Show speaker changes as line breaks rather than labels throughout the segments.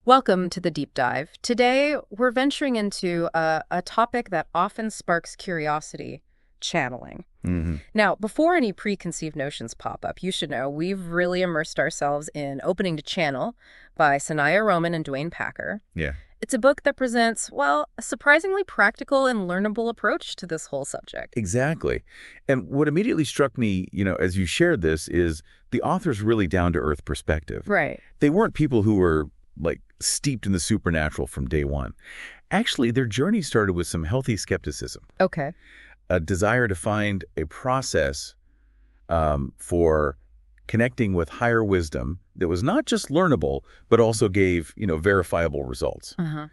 Welcome to the deep dive. Today, we're venturing into a topic that often sparks curiosity: channeling.
Hmm.
Now, before any preconceived notions pop up, you should know we've really immersed ourselves in Opening to Channel by Sanaya Roman and Dwayne Packer.
Yeah,
It's a book that presents, well, a surprisingly practical and learnable approach to this whole subject.
exactly. And what immediately struck me, as you shared this, is the author's really down-to-earth perspective.
Right.
They weren't people who were, like, steeped in the supernatural from day one. Actually, their journey started with some healthy skepticism,
Okay.
a desire to find a process for connecting with higher wisdom that was not just learnable, but also gave, verifiable results.
Uh-huh.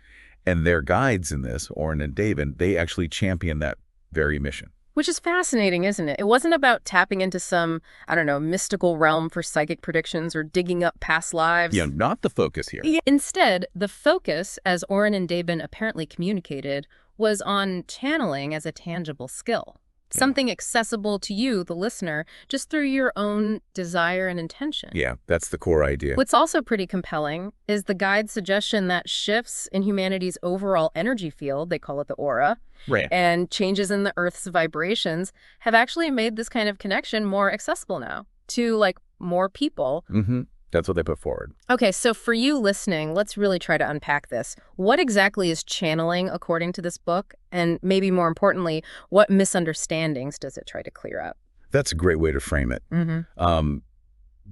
And their guides in this, Oren and David, they actually champion that very mission.
Which is fascinating, isn't it? It wasn't about tapping into some, I don't know, mystical realm for psychic predictions or digging up past lives.
Not the focus here.
Yeah. Instead, the focus, as Oren and Dabin apparently communicated, was on channeling as a tangible skill.
Yeah.
Something accessible to you, the listener, just through your own desire and intention.
Yeah, that's the core idea.
What's also pretty compelling is the guide's suggestion that shifts in humanity's overall energy field, they call it the aura,
Right.
and changes in the Earth's vibrations have actually made this kind of connection more accessible now to, like, more people.
Mm-hmm. That's what they put forward.
Okay, so for you listening, let's really try to unpack this. What exactly is channeling according to this book? And maybe more importantly, what misunderstandings does it try to clear up?
That's a great way to frame it.
Mm-hmm.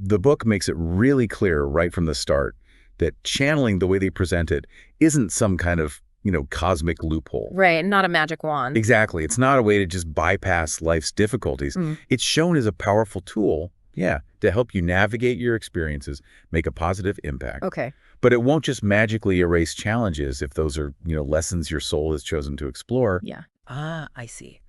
The book makes it really clear right from the start that channeling, the way they present it, isn't some kind of, cosmic loophole.
Right, not a magic wand.
Exactly. It's not a way to just bypass life's difficulties.
Mm.
It's shown as a powerful tool, to help you navigate your experiences, make a positive impact.
Okay.
But it won't just magically erase challenges if those are, lessons your soul has chosen to explore.
Yeah. Ah, I see.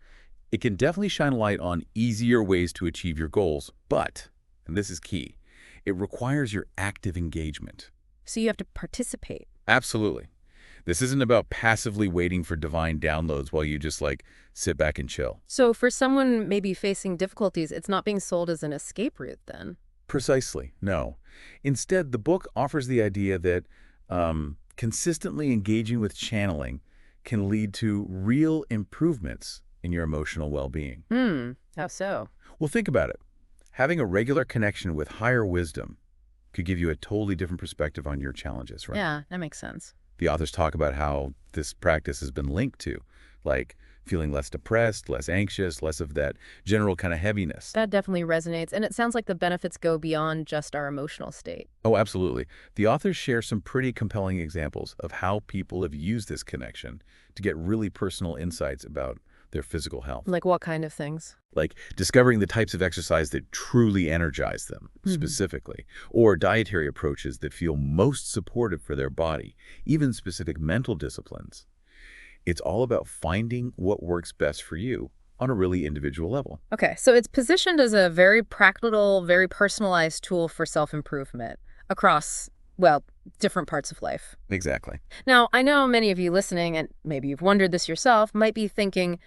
It can definitely shine a light on easier ways to achieve your goals, but, and this is key, it requires your active engagement.
So you have to participate.
Absolutely. This isn't about passively waiting for divine downloads while you just, sit back and chill.
So for someone maybe facing difficulties, it's not being sold as an escape route then.
Precisely, no. Instead, the book offers the idea that consistently engaging with channeling can lead to real improvements in your emotional well-being.
How so?
Well, think about it. Having a regular connection with higher wisdom could give you a totally different perspective on your challenges, right?
Yeah, that makes sense.
The authors talk about how this practice has been linked to, like feeling less depressed, less anxious, less of that general kind of heaviness.
That definitely resonates, and it sounds like the benefits go beyond just our emotional state.
Oh, absolutely. The authors share some pretty compelling examples of how people have used this connection to get really personal insights about their physical health.
Like what kind of things?
Like discovering the types of exercise that truly energize them, specifically, or dietary approaches that feel most supportive for their body, even specific mental disciplines. It's all about finding what works best for you on a really individual level.
Okay, so it's positioned as a very practical, very personalized tool for self-improvement across, well, different parts of life.
Exactly.
Now, I know many of you listening, and maybe you've wondered this yourself, might be thinking,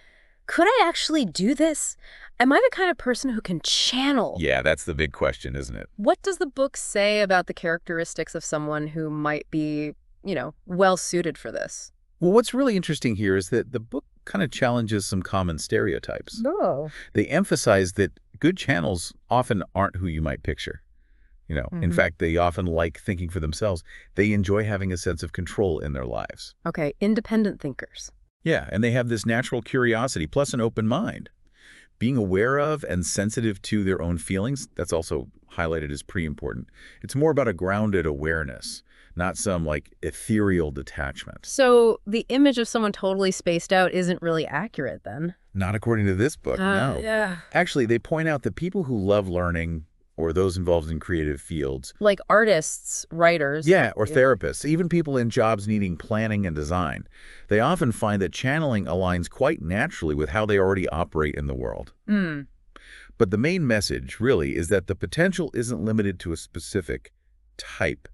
could I actually do this? Am I the kind of person who can channel?
Yeah, that's the big question, isn't it?
What does the book say about the characteristics of someone who might be, well suited for this?
Well, what's really interesting here is that the book kind of challenges some common stereotypes.
No.
They emphasize that good channels often aren't who you might picture. In fact, they often like thinking for themselves. They enjoy having a sense of control in their lives.
Okay, independent thinkers.
Yeah, and they have this natural curiosity plus an open mind. Being aware of and sensitive to their own feelings, that's also highlighted as pretty important. It's more about a grounded awareness, not some ethereal detachment.
So the image of someone totally spaced out isn't really accurate then?
Not according to this book, no.
Yeah.
Actually, they point out that people who love learning or those involved in creative fields,
Like artists, writers.
yeah, or therapists, even people in jobs needing planning and design, they often find that channeling aligns quite naturally with how they already operate in the world.
Mm.
But the main message, really, is that the potential isn't limited to a specific type.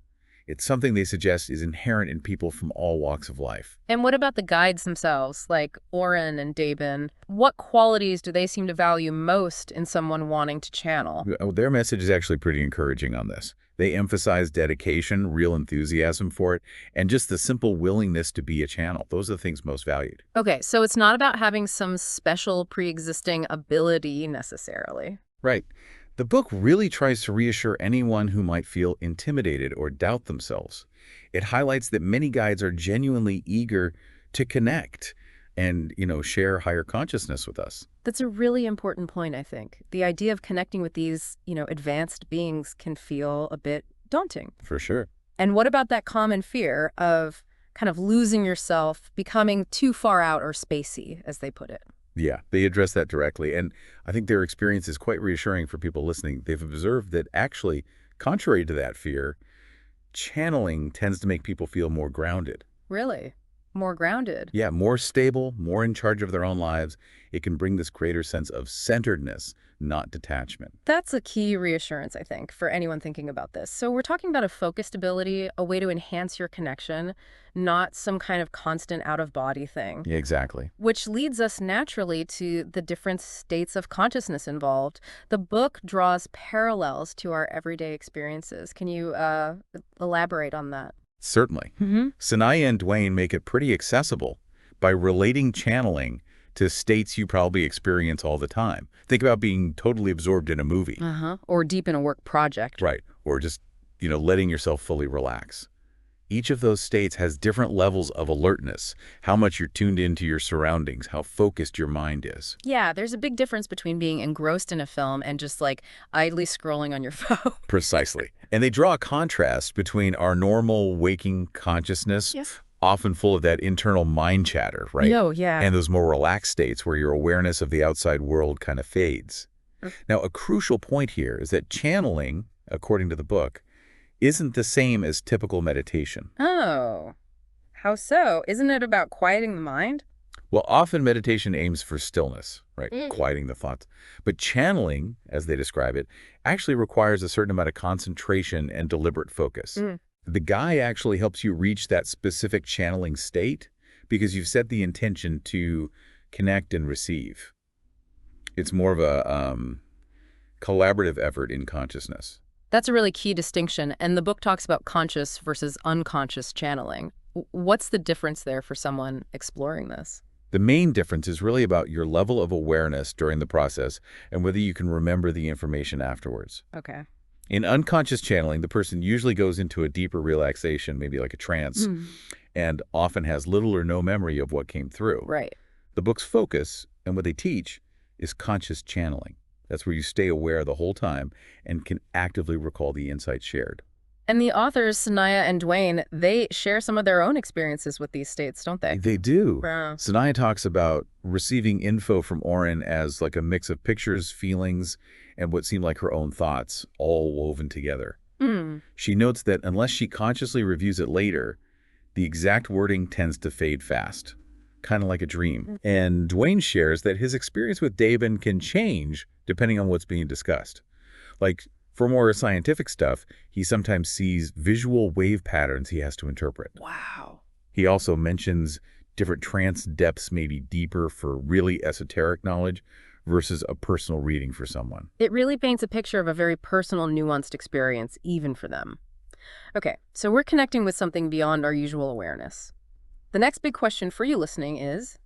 It's something they suggest is inherent in people from all walks of life.
And what about the guides themselves, like Oren and Dabin? What qualities do they seem to value most in someone wanting to channel?
Their message is actually pretty encouraging on this. They emphasize dedication, real enthusiasm for it, and just the simple willingness to be a channel. Those are the things most valued.
Okay, so it's not about having some special pre-existing ability necessarily.
Right. The book really tries to reassure anyone who might feel intimidated or doubt themselves. It highlights that many guides are genuinely eager to connect and, share higher consciousness with us.
That's a really important point, I think. The idea of connecting with these, advanced beings can feel a bit daunting.
For sure.
And what about that common fear of kind of losing yourself, becoming too far out or spacey, as they put it?
Yeah, they address that directly. And I think their experience is quite reassuring for people listening. They've observed that actually, contrary to that fear, channeling tends to make people feel more grounded.
Really? More grounded?
Yeah, more stable, more in charge of their own lives. It can bring this greater sense of centeredness, not detachment.
That's a key reassurance, I think, for anyone thinking about this. So we're talking about a focused ability, a way to enhance your connection, not some kind of constant out-of-body thing.
Yeah, exactly.
Which leads us naturally to the different states of consciousness involved. The book draws parallels to our everyday experiences. Can you elaborate on that?
Certainly. Sanaya and Duane make it pretty accessible by relating channeling to states you probably experience all the time. Think about being totally absorbed in a movie.
Or deep in a work project.
Right. Or just, letting yourself fully relax. Each of those states has different levels of alertness, how much you're tuned into your surroundings, how focused your mind is.
Yeah, there's a big difference between being engrossed in a film and just like idly scrolling on your phone.
Precisely. And they draw a contrast between our normal waking consciousness,
Yes.
often full of that internal mind chatter, right?
Yeah.
And those more relaxed states where your awareness of the outside world kind of fades. Now, a crucial point here is that channeling, according to the book, isn't the same as typical meditation.
Oh, how so? Isn't it about quieting the mind?
Well, often meditation aims for stillness, right? Quieting the thoughts. But channeling, as they describe it, actually requires a certain amount of concentration and deliberate focus. The guy actually helps you reach that specific channeling state because you've set the intention to connect and receive. It's more of a collaborative effort in consciousness.
That's a really key distinction, and the book talks about conscious versus unconscious channeling. What's the difference there for someone exploring this?
The main difference is really about your level of awareness during the process and whether you can remember the information afterwards.
Okay.
In unconscious channeling, the person usually goes into a deeper relaxation, maybe like a trance, and often has little or no memory of what came through.
Right.
The book's focus, and what they teach, is conscious channeling. That's where you stay aware the whole time and can actively recall the insights shared.
And the authors, Sanaya and Duane, they share some of their own experiences with these states, don't they?
They do.
Wow.
Sanaya talks about receiving info from Oren as like a mix of pictures, feelings, and what seemed like her own thoughts, all woven together. She notes that unless she consciously reviews it later, the exact wording tends to fade fast, kind of like a dream. And Duane shares that his experience with Daben can change depending on what's being discussed. Like, for more scientific stuff, he sometimes sees visual wave patterns he has to interpret.
Wow.
He also mentions different trance depths may be deeper for really esoteric knowledge versus a personal reading for someone.
It really paints a picture of a very personal, nuanced experience, even for them. Okay, so we're connecting with something beyond our usual awareness. The next big question for you listening is,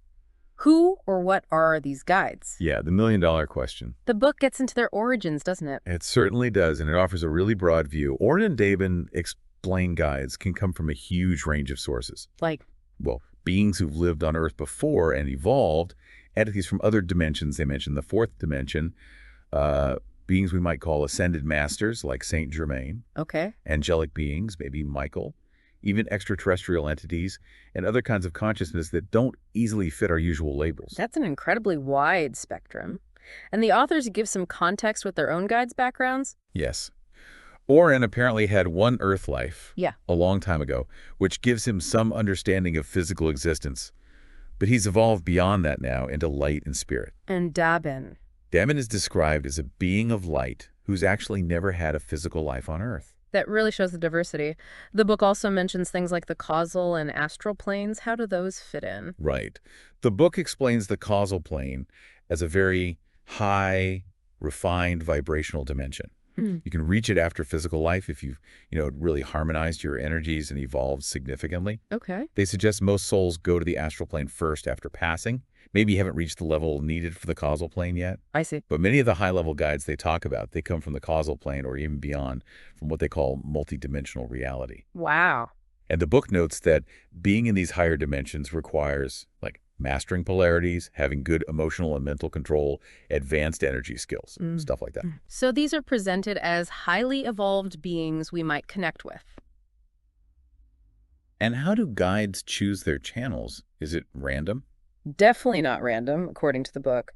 who or what are these guides?
Yeah, the million-dollar question.
The book gets into their origins, doesn't it?
It certainly does, and it offers a really broad view. Oren and Daben explain guides can come from a huge range of sources.
Like,
Well, beings who've lived on Earth before and evolved, entities from other dimensions. They mentioned the fourth dimension, beings we might call ascended masters like Saint Germain,
okay.
angelic beings, maybe Michael, even extraterrestrial entities, and other kinds of consciousness that don't easily fit our usual labels.
That's an incredibly wide spectrum. And the authors give some context with their own guides' backgrounds?
Yes. Oren apparently had one Earth life
Yeah.
a long time ago, which gives him some understanding of physical existence. But he's evolved beyond that now into light and spirit.
And Daben.
Daben is described as a being of light who's actually never had a physical life on Earth.
That really shows the diversity. The book also mentions things like the causal and astral planes. How do those fit in?
Right. The book explains the causal plane as a very high, refined vibrational dimension.
Mm.
You can reach it after physical life if you've, really harmonized your energies and evolved significantly.
Okay.
They suggest most souls go to the astral plane first after passing. Maybe you haven't reached the level needed for the causal plane yet.
I see.
But many of the high-level guides they talk about, they come from the causal plane or even beyond, from what they call multidimensional reality.
Wow.
And the book notes that being in these higher dimensions requires, like, mastering polarities, having good emotional and mental control, advanced energy skills, stuff like that.
So these are presented as highly evolved beings we might connect with.
And how do guides choose their channels? Is it random?
Definitely not random, according to the book.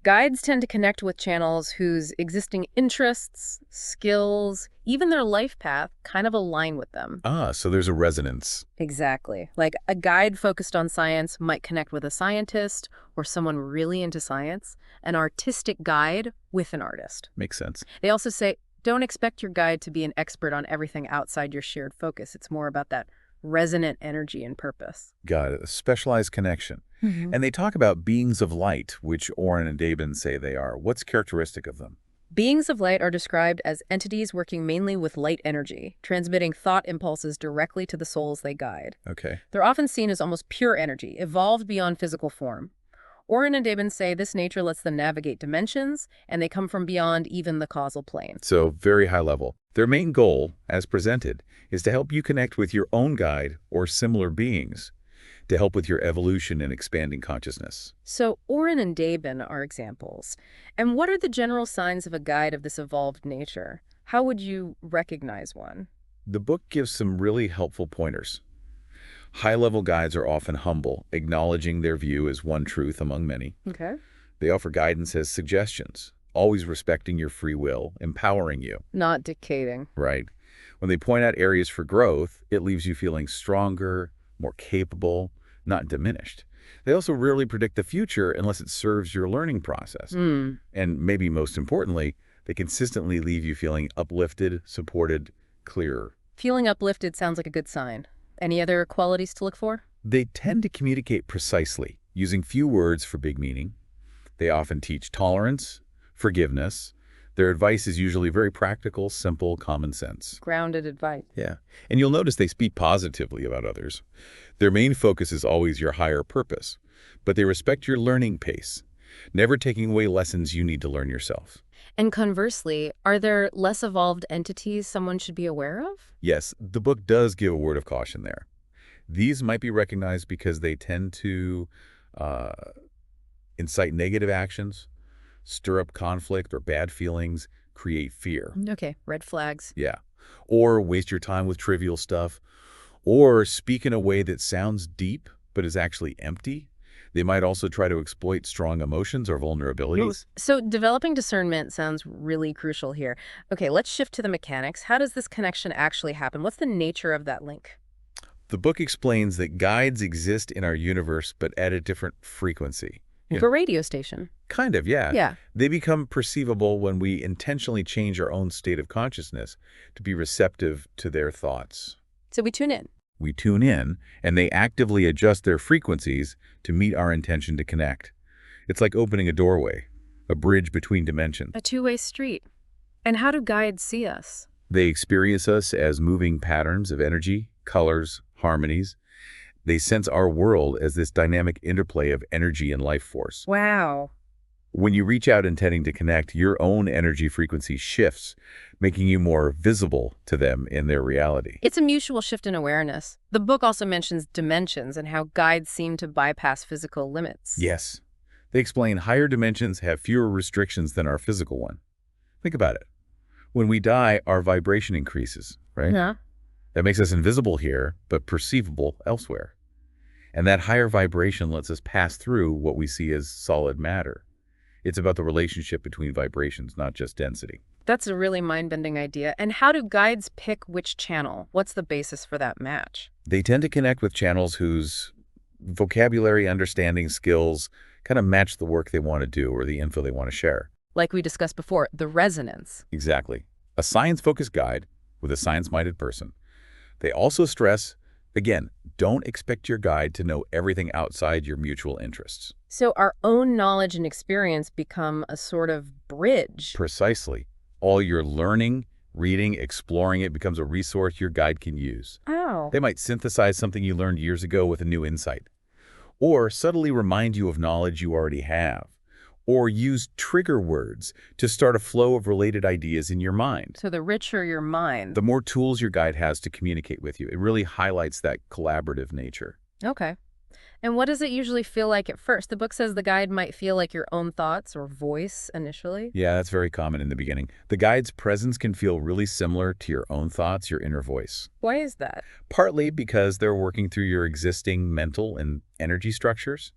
Guides tend to connect with channels whose existing interests, skills, even their life path kind of align with them.
Ah, so there's a resonance.
Exactly. Like a guide focused on science might connect with a scientist or someone really into science, an artistic guide with an artist.
Makes sense.
They also say, don't expect your guide to be an expert on everything outside your shared focus. It's more about that resonant energy and purpose.
Got it. A specialized connection. And they talk about beings of light, which Oren and Dabin say they are. What's characteristic of them?
Beings of light are described as entities working mainly with light energy, transmitting thought impulses directly to the souls they guide.
Okay.
They're often seen as almost pure energy, evolved beyond physical form. Oren and Dabin say this nature lets them navigate dimensions, and they come from beyond even the causal plane.
So very high level. Their main goal, as presented, is to help you connect with your own guide or similar beings, to help with your evolution and expanding consciousness.
So Oren and Dabin are examples. And what are the general signs of a guide of this evolved nature? How would you recognize one?
The book gives some really helpful pointers. High-level guides are often humble, acknowledging their view as one truth among many.
Okay.
They offer guidance as suggestions, always respecting your free will, empowering you.
Not dictating.
Right. When they point out areas for growth, it leaves you feeling stronger, more capable, not diminished. They also rarely predict the future unless it serves your learning process. And maybe most importantly, they consistently leave you feeling uplifted, supported, clearer.
Feeling uplifted sounds like a good sign. Any other qualities to look for?
They tend to communicate precisely, using few words for big meaning. They often teach tolerance, forgiveness. Their advice is usually very practical, simple, common sense.
Grounded advice.
Yeah. And you'll notice they speak positively about others. Their main focus is always your higher purpose, but they respect your learning pace, never taking away lessons you need to learn yourself.
And conversely, are there less evolved entities someone should be aware of?
Yes, the book does give a word of caution there. These might be recognized because they tend to incite negative actions, stir up conflict or bad feelings, create fear.
Okay, red flags.
Yeah. Or waste your time with trivial stuff, or speak in a way that sounds deep but is actually empty. They might also try to exploit strong emotions or vulnerabilities.
So developing discernment sounds really crucial here. Okay, let's shift to the mechanics. How does this connection actually happen? What's the nature of that link?
The book explains that guides exist in our universe but at a different frequency.
Like a radio station.
Kind of, yeah.
Yeah.
They become perceivable when we intentionally change our own state of consciousness to be receptive to their thoughts.
So we tune in.
We tune in, and they actively adjust their frequencies to meet our intention to connect. It's like opening a doorway, a bridge between dimensions.
A two-way street. And how do guides see us?
They experience us as moving patterns of energy, colors, harmonies. They sense our world as this dynamic interplay of energy and life force.
Wow.
When you reach out intending to connect, your own energy frequency shifts, making you more visible to them in their reality.
It's a mutual shift in awareness. The book also mentions dimensions and how guides seem to bypass physical limits.
Yes. They explain higher dimensions have fewer restrictions than our physical one. Think about it. When we die, our vibration increases, right?
Yeah.
That makes us invisible here, but perceivable elsewhere. And that higher vibration lets us pass through what we see as solid matter. It's about the relationship between vibrations, not just density.
That's a really mind-bending idea. And how do guides pick which channel? What's the basis for that match?
They tend to connect with channels whose vocabulary, understanding, skills kind of match the work they want to do or the info they want to share.
Like we discussed before, the resonance.
Exactly. A science-focused guide with a science-minded person. They also stress, again, don't expect your guide to know everything outside your mutual interests.
So our own knowledge and experience become a sort of bridge.
Precisely. All your learning, reading, exploring it becomes a resource your guide can use.
Oh.
They might synthesize something you learned years ago with a new insight, or subtly remind you of knowledge you already have, or use trigger words to start a flow of related ideas in your mind.
So the richer your mind.
The more tools your guide has to communicate with you, it really highlights that collaborative nature.
Okay. And what does it usually feel like at first? The book says the guide might feel like your own thoughts or voice initially.
Yeah, that's very common in the beginning. The guide's presence can feel really similar to your own thoughts, your inner voice.
Why is that?
Partly because they're working through your existing mental and energy structures.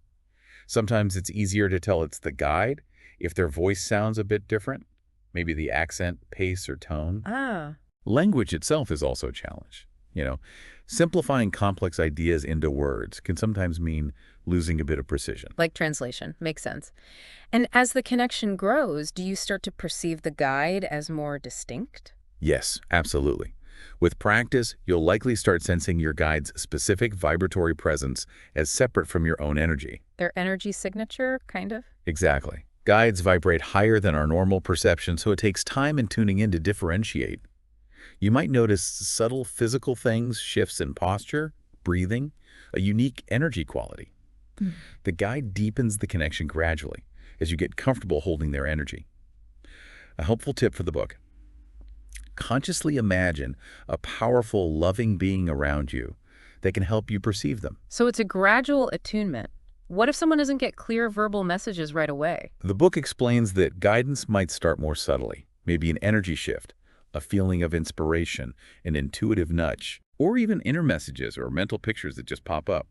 Sometimes it's easier to tell it's the guide if their voice sounds a bit different, maybe the accent, pace, or tone.
Ah.
Language itself is also a challenge. Simplifying complex ideas into words can sometimes mean losing a bit of precision.
Like translation. Makes sense. And as the connection grows, do you start to perceive the guide as more distinct?
Yes, absolutely. With practice, you'll likely start sensing your guide's specific vibratory presence as separate from your own energy.
Their energy signature, kind of?
Exactly. Guides vibrate higher than our normal perception, so it takes time and tuning in to differentiate. You might notice subtle physical things, shifts in posture, breathing, a unique energy quality. The guide deepens the connection gradually as you get comfortable holding their energy. A helpful tip for the book: consciously imagine a powerful, loving being around you that can help you perceive them.
So it's a gradual attunement. What if someone doesn't get clear verbal messages right away?
The book explains that guidance might start more subtly, maybe an energy shift, a feeling of inspiration, an intuitive nudge, or even inner messages or mental pictures that just pop up.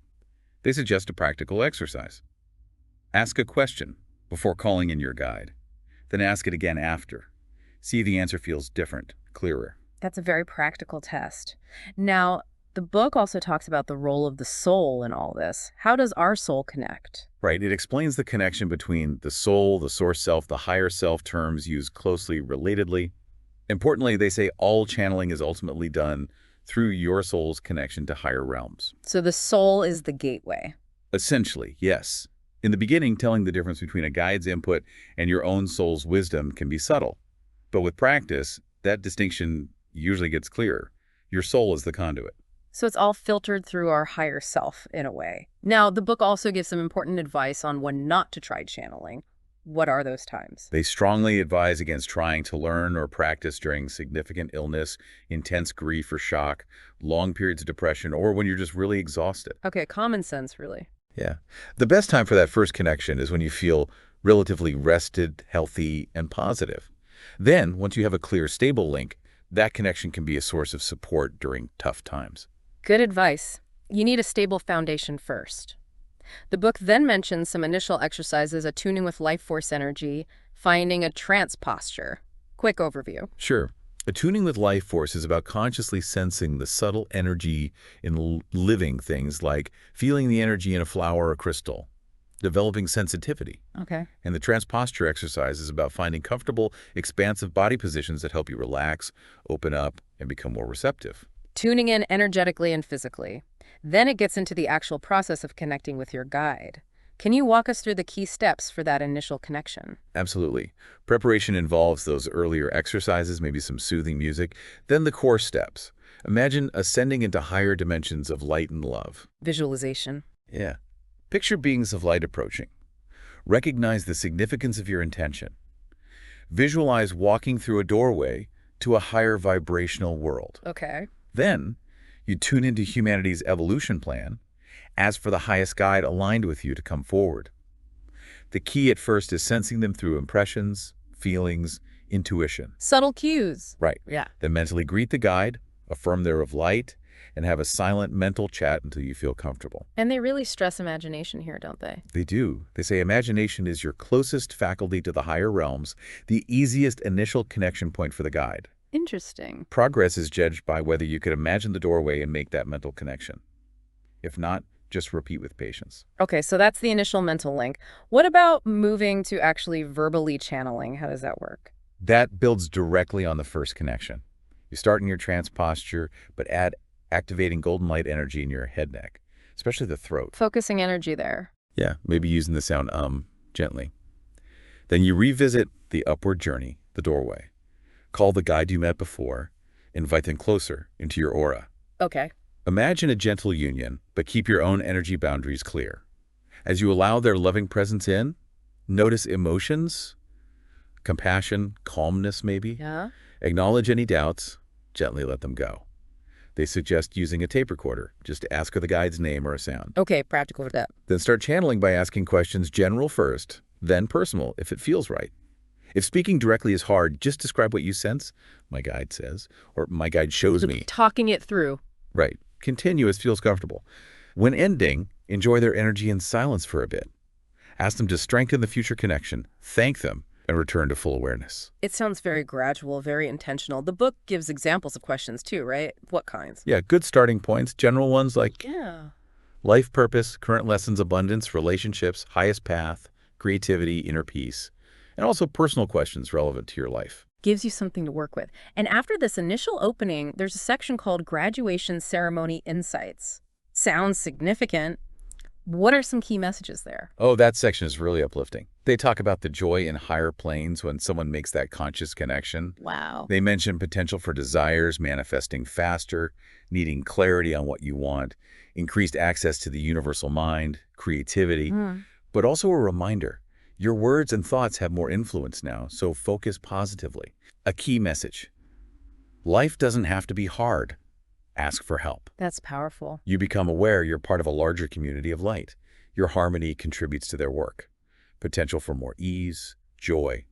They suggest a practical exercise. Ask a question before calling in your guide, then ask it again after. See if the answer feels different, clearer.
That's a very practical test. Now, the book also talks about the role of the soul in all this. How does our soul connect?
Right, it explains the connection between the soul, the source self, the higher self, terms used closely relatedly. Importantly, they say all channeling is ultimately done through your soul's connection to higher realms.
So the soul is the gateway.
Essentially, yes. In the beginning, telling the difference between a guide's input and your own soul's wisdom can be subtle. But with practice, that distinction usually gets clearer. Your soul is the conduit.
So it's all filtered through our higher self, in a way. Now, the book also gives some important advice on when not to try channeling. What are those times?
They strongly advise against trying to learn or practice during significant illness, intense grief or shock, long periods of depression, or when you're just really exhausted.
Okay, common sense, really.
Yeah. The best time for that first connection is when you feel relatively rested, healthy, and positive. Then, once you have a clear, stable link, that connection can be a source of support during tough times.
Good advice. You need a stable foundation first. The book then mentions some initial exercises, attuning with life force energy, finding a trance posture. Quick overview.
Sure. Attuning with life force is about consciously sensing the subtle energy in living things, like feeling the energy in a flower or crystal, developing sensitivity.
Okay.
And the trance posture exercise is about finding comfortable, expansive body positions that help you relax, open up, and become more receptive.
Tuning in energetically and physically. Then it gets into the actual process of connecting with your guide. Can you walk us through the key steps for that initial connection?
Absolutely. Preparation involves those earlier exercises, maybe some soothing music, then the core steps. Imagine ascending into higher dimensions of light and love.
Visualization.
Yeah. Picture beings of light approaching. Recognize the significance of your intention. Visualize walking through a doorway to a higher vibrational world.
Okay.
Then, you tune into humanity's evolution plan, ask for the highest guide aligned with you to come forward. The key at first is sensing them through impressions, feelings, intuition.
Subtle cues.
Right.
Yeah.
Then mentally greet the guide, affirm they're of light, and have a silent mental chat until you feel comfortable.
And they really stress imagination here, don't they?
They do. They say imagination is your closest faculty to the higher realms, the easiest initial connection point for the guide.
Interesting.
Progress is judged by whether you could imagine the doorway and make that mental connection. If not, just repeat with patience.
Okay, so that's the initial mental link. What about moving to actually verbally channeling? How does that work?
That builds directly on the first connection. You start in your trance posture, but add activating golden light energy in your head neck, especially the throat.
Focusing energy there.
Yeah, maybe using the sound gently. Then you revisit the upward journey, the doorway. Call the guide you met before. Invite them closer into your aura.
Okay.
Imagine a gentle union, but keep your own energy boundaries clear. As you allow their loving presence in, notice emotions, compassion, calmness maybe.
Yeah.
Acknowledge any doubts, gently let them go. They suggest using a tape recorder. Just ask her the guide's name or a sound.
Okay, practical for that.
Then start channeling by asking questions general first, then personal if it feels right. If speaking directly is hard, just describe what you sense, my guide says, or my guide shows me.
Talking it through.
Right. Continue as feels comfortable. When ending, enjoy their energy in silence for a bit. Ask them to strengthen the future connection, thank them, and return to full awareness.
It sounds very gradual, very intentional. The book gives examples of questions too, right? What kinds?
Yeah, good starting points. General ones like
Yeah.
life purpose, current lessons, abundance, relationships, highest path, creativity, inner peace, and also personal questions relevant to your life.
Gives you something to work with. And after this initial opening, there's a section called Graduation Ceremony Insights. Sounds significant. What are some key messages there?
Oh, that section is really uplifting. They talk about the joy in higher planes when someone makes that conscious connection.
Wow.
They mention potential for desires manifesting faster, needing clarity on what you want, increased access to the universal mind, creativity, but also a reminder, your words and thoughts have more influence now, so focus positively. A key message: life doesn't have to be hard. Ask for help.
That's powerful.
You become aware you're part of a larger community of light. Your harmony contributes to their work. Potential for more ease, joy,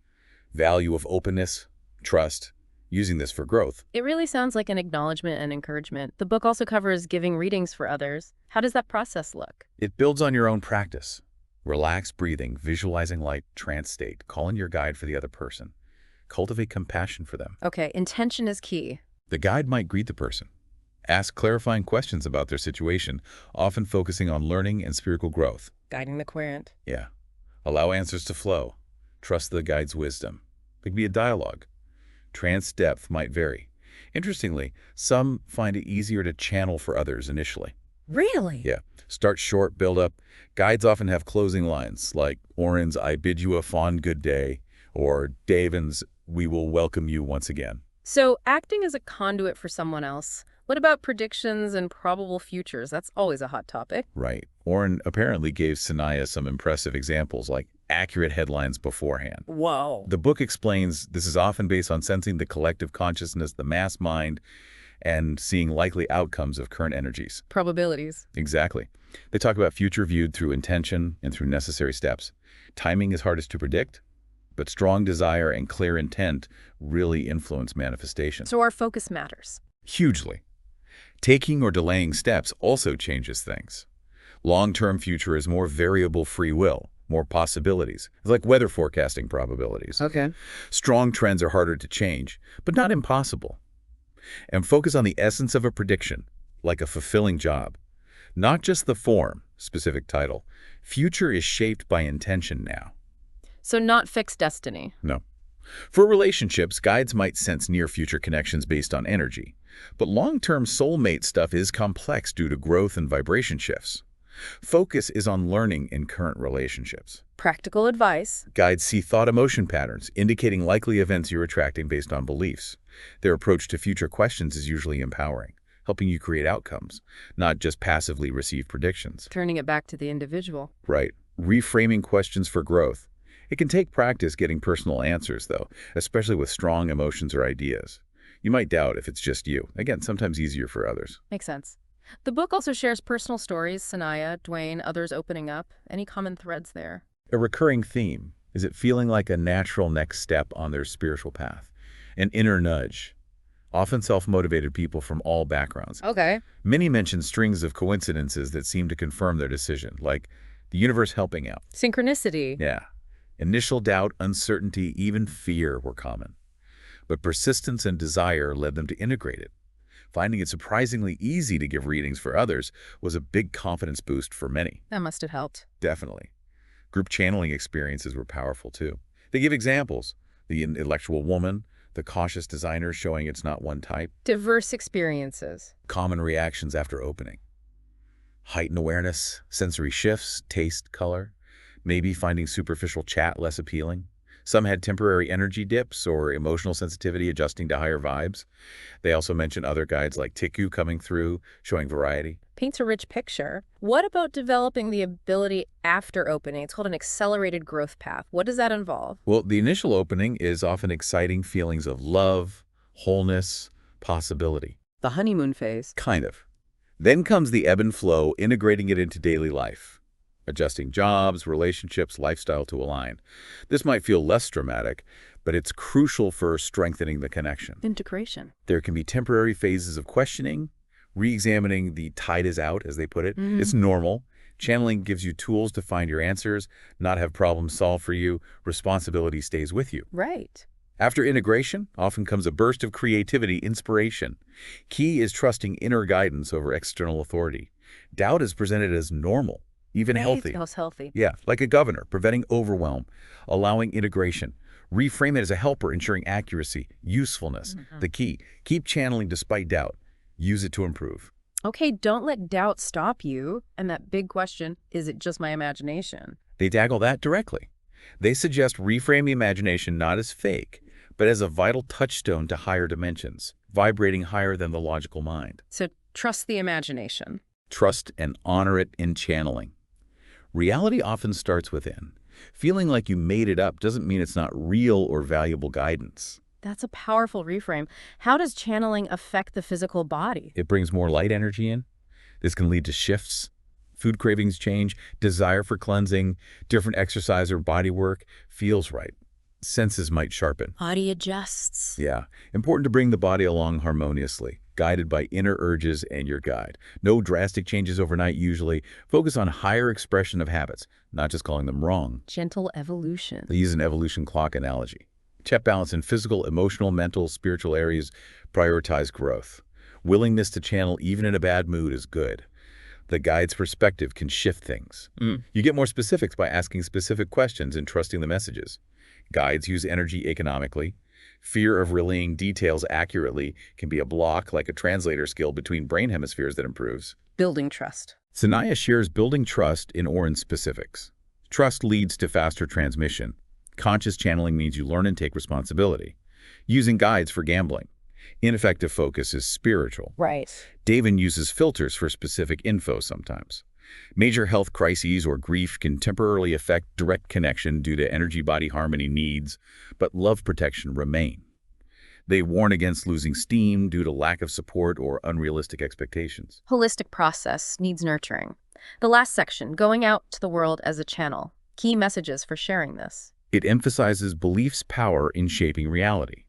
value of openness, trust, using this for growth.
It really sounds like an acknowledgement and encouragement. The book also covers giving readings for others. How does that process look?
It builds on your own practice. Relaxed breathing, visualizing light, trance state, calling your guide for the other person. Cultivate compassion for them.
Okay, intention is key.
The guide might greet the person. Ask clarifying questions about their situation, often focusing on learning and spiritual growth.
Guiding the querent.
Yeah. Allow answers to flow. Trust the guide's wisdom. It could be a dialogue. Trance depth might vary. Interestingly, some find it easier to channel for others initially.
Really?
Yeah. Start short, build up. Guides often have closing lines like Oren's "I bid you a fond good day" or Davin's "We will welcome you once again."
So acting as a conduit for someone else. What about predictions and probable futures? That's always a hot topic.
Right. Oren apparently gave Sanaya some impressive examples like accurate headlines beforehand.
Whoa.
The book explains this is often based on sensing the collective consciousness, the mass mind, and seeing likely outcomes of current energies.
Probabilities.
Exactly. They talk about future viewed through intention and through necessary steps. Timing is hardest to predict, but strong desire and clear intent really influence manifestation.
So our focus matters.
Hugely. Taking or delaying steps also changes things. Long-term future is more variable free will, more possibilities. It's like weather forecasting probabilities.
Okay.
Strong trends are harder to change, but not impossible. And focus on the essence of a prediction, like a fulfilling job. Not just the form, specific title. Future is shaped by intention now.
So not fixed destiny.
No. For relationships, guides might sense near-future connections based on energy. But long-term soulmate stuff is complex due to growth and vibration shifts. Focus is on learning in current relationships.
Practical advice.
Guides see thought-emotion patterns, indicating likely events you're attracting based on beliefs. Their approach to future questions is usually empowering, helping you create outcomes, not just passively receive predictions.
Turning it back to the individual.
Right. Reframing questions for growth. It can take practice getting personal answers, though, especially with strong emotions or ideas. You might doubt if it's just you. Again, sometimes easier for others.
Makes sense. The book also shares personal stories, Sanaya, Dwayne, others opening up. Any common threads there?
A recurring theme is it feeling like a natural next step on their spiritual path. An inner nudge. Often self-motivated people from all backgrounds.
Okay.
Many mention strings of coincidences that seem to confirm their decision, like the universe helping out.
Synchronicity.
Yeah. Initial doubt, uncertainty, even fear were common. But persistence and desire led them to integrate it. Finding it surprisingly easy to give readings for others was a big confidence boost for many.
That must have helped.
Definitely. Group channeling experiences were powerful too. They give examples. The intellectual woman, the cautious designer showing it's not one type.
Diverse experiences.
Common reactions after opening. Heightened awareness, sensory shifts, taste, color. Maybe finding superficial chat less appealing. Some had temporary energy dips or emotional sensitivity adjusting to higher vibes. They also mention other guides like Tiku coming through, showing variety.
Paints a rich picture. What about developing the ability after opening? It's called an accelerated growth path. What does that involve?
Well, the initial opening is often exciting feelings of love, wholeness, possibility.
The honeymoon phase.
Kind of. Then comes the ebb and flow, integrating it into daily life, adjusting jobs, relationships, lifestyle to align. This might feel less dramatic, but it's crucial for strengthening the connection.
Integration.
There can be temporary phases of questioning, re-examining the tide is out, as they put it. It's normal. Channeling gives you tools to find your answers, not have problems solved for you. Responsibility stays with you.
Right.
After integration, often comes a burst of creativity, inspiration. Key is trusting inner guidance over external authority. Doubt is presented as normal, even healthy.
Feels healthy.
Yeah, like a governor, preventing overwhelm, allowing integration. Reframe it as a helper, ensuring accuracy, usefulness. The key. Keep channeling despite doubt. Use it to improve.
Okay, don't let doubt stop you. And that big question, is it just my imagination?
They tackle that directly. They suggest reframe the imagination not as fake, but as a vital touchstone to higher dimensions, vibrating higher than the logical mind.
So trust the imagination.
Trust and honor it in channeling. Reality often starts within. Feeling like you made it up doesn't mean it's not real or valuable guidance.
That's a powerful reframe. How does channeling affect the physical body?
It brings more light energy in. This can lead to shifts. Food cravings change, desire for cleansing, different exercise or body work feels right. Senses might sharpen.
Body adjusts.
Yeah, important to bring the body along harmoniously, guided by inner urges and your guide. No drastic changes overnight usually. Focus on higher expression of habits, not just calling them wrong.
Gentle evolution.
They use an evolution clock analogy. Check balance in physical, emotional, mental, spiritual areas. Prioritize growth. Willingness to channel even in a bad mood is good. The guide's perspective can shift things. You get more specifics by asking specific questions and trusting the messages. Guides use energy economically. Fear of relaying details accurately can be a block, like a translator skill between brain hemispheres that improves.
Building trust.
Sanaya shares building trust in Oren's specifics. Trust leads to faster transmission. Conscious channeling means you learn and take responsibility. Using guides for gambling. Ineffective focus is spiritual.
Right.
Davin uses filters for specific info sometimes. Major health crises or grief can temporarily affect direct connection due to energy-body harmony needs, but love protection remain. They warn against losing steam due to lack of support or unrealistic expectations.
Holistic process needs nurturing. The last section, going out to the world as a channel. Key messages for sharing this.
It emphasizes belief's power in shaping reality.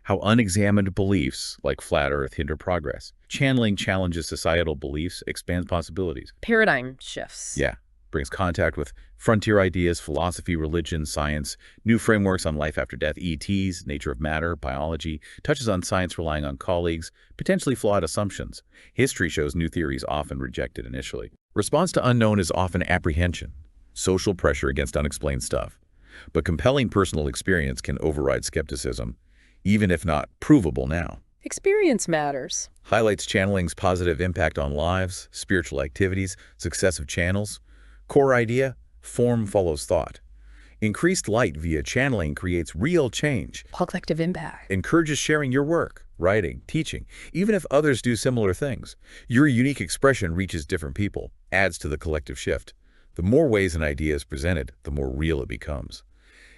How unexamined beliefs, like flat Earth, hinder progress. Channeling challenges societal beliefs, expands possibilities.
Paradigm shifts.
Yeah, brings contact with frontier ideas, philosophy, religion, science, new frameworks on life after death, ETs, nature of matter, biology, touches on science relying on colleagues, potentially flawed assumptions. History shows new theories often rejected initially. Response to unknown is often apprehension, social pressure against unexplained stuff. But compelling personal experience can override skepticism, even if not provable now.
Experience matters.
Highlights channeling's positive impact on lives, spiritual activities, success of channels. Core idea, form follows thought. Increased light via channeling creates real change.
Collective impact.
Encourages sharing your work, writing, teaching, even if others do similar things. Your unique expression reaches different people, adds to the collective shift. The more ways an idea is presented, the more real it becomes.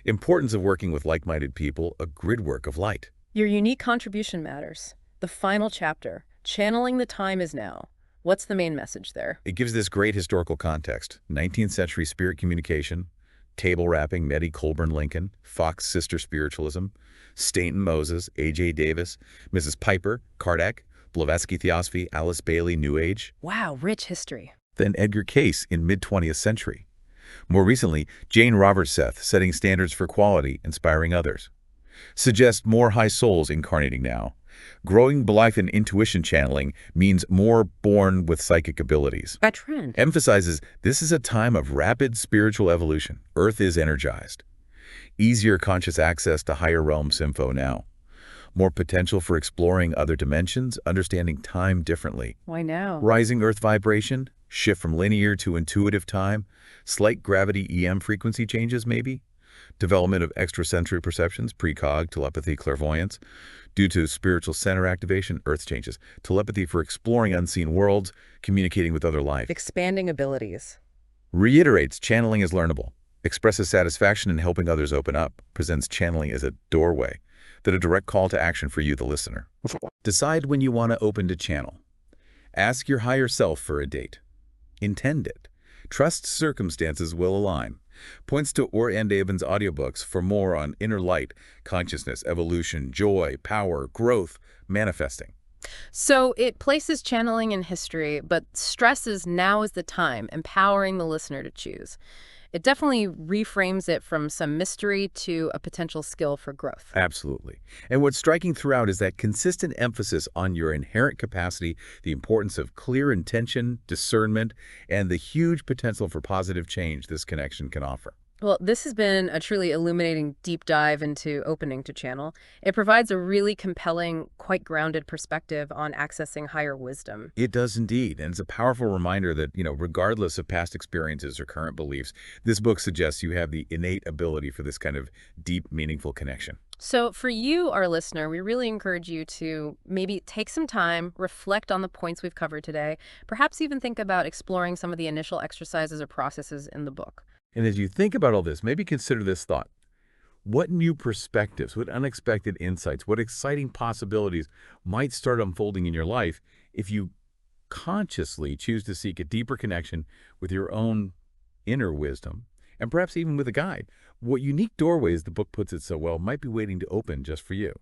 Importance of working with like-minded people, a gridwork of light.
Your unique contribution matters. The final chapter, channeling the time is now. What's the main message there?
It gives this great historical context. 19th century spirit communication, table rapping, Nettie Colburn Lincoln, Fox sister spiritualism, Stainton Moses, A.J. Davis, Mrs. Piper, Kardec, Blavatsky Theosophy, Alice Bailey, New Age.
Wow, rich history.
Then Edgar Cayce in mid-20th century. More recently, Jane Roberts Seth, setting standards for quality, inspiring others. Suggest more high souls incarnating now. Growing belief in intuition channeling means more born with psychic abilities.
A trend.
Emphasizes this is a time of rapid spiritual evolution. Earth is energized. Easier conscious access to higher realms info now. More potential for exploring other dimensions, understanding time differently.
Why now?
Rising Earth vibration, shift from linear to intuitive time, slight gravity EM frequency changes maybe. Development of extrasensory perceptions, precog, telepathy, clairvoyance. Due to spiritual center activation, earth changes. Telepathy for exploring unseen worlds, communicating with other life.
Expanding abilities.
Reiterates channeling is learnable. Expresses satisfaction in helping others open up. Presents channeling as a doorway. That a direct call to action for you, the listener. Decide when you want to open to channel. Ask your higher self for a date. Intend it. Trust circumstances will align. Points to Or and Abend's audiobooks for more on inner light, consciousness, evolution, joy, power, growth, manifesting.
So it places channeling in history, but stresses now is the time, empowering the listener to choose. It definitely reframes it from some mystery to a potential skill for growth.
Absolutely. And what's striking throughout is that consistent emphasis on your inherent capacity, the importance of clear intention, discernment, and the huge potential for positive change this connection can offer.
Well, this has been a truly illuminating deep dive into opening to channel. It provides a really compelling, quite grounded perspective on accessing higher wisdom.
It does indeed, and it's a powerful reminder that, regardless of past experiences or current beliefs, this book suggests you have the innate ability for this kind of deep, meaningful connection.
So for you, our listener, we really encourage you to maybe take some time, reflect on the points we've covered today, perhaps even think about exploring some of the initial exercises or processes in the book.
And as you think about all this, maybe consider this thought. What new perspectives, what unexpected insights, what exciting possibilities might start unfolding in your life if you consciously choose to seek a deeper connection with your own inner wisdom, and perhaps even with a guide? What unique doorways, the book puts it so well, might be waiting to open just for you?